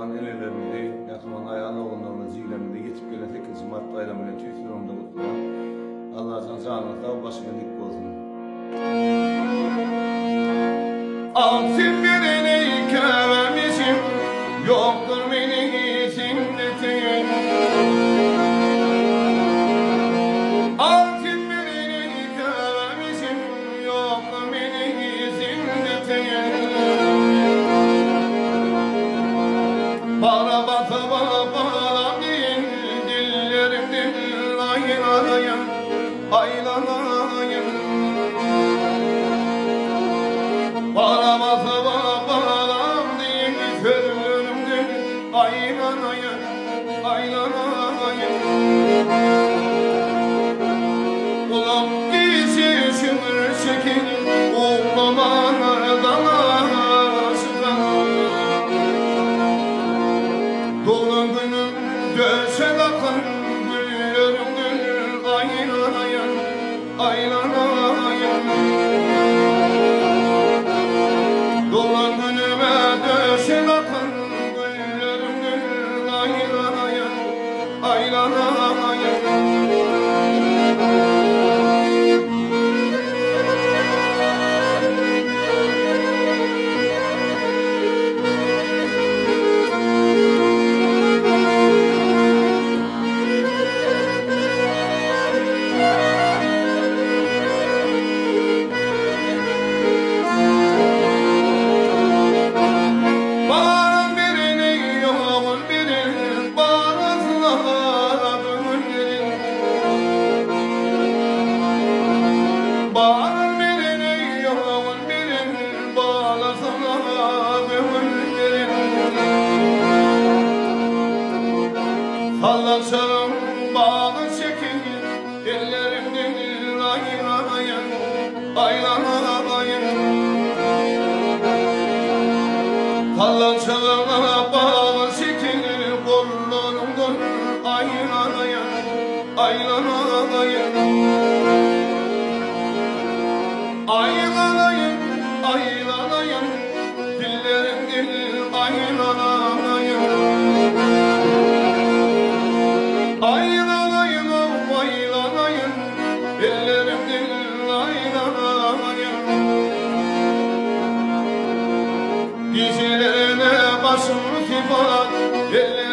Yatman elelerimde, yatman ayağına oğullarına ziyilerimde yetip gelen 8 Mart bayramıyla tüytürümde kutluyorum. Allah'ın canına da başkanlık olsun. Altın birini kövermişim, yoktur beni içimdetin. Altın birini kövermişim, yoktur beni içimdetin. Bana batı bana değil, dillerimden aylanayım, aylanayım. Bana batı bana değil, sözlerimden aylanayım, aylanayım. Ulan bizi şımır çekin, uğlamalardan aşıdan. Dolu günüm döşe bakın, güllerimden aylanayım, aylanayım. Dolu günüme döşe bakın, güllerimden aylanayım, aylanayım. Sallasam bağlı çekin, ellerimden aylanayım, aylanayım. Sallasam bağlı çekin, kollarımdan aylanayım, aylanayım. Aylanayım, aylanayım, dillerimden aylanayım. Aylanayım, aylanayım, ellerimden aylanayım. Gecelerine başım kibar, ellerimden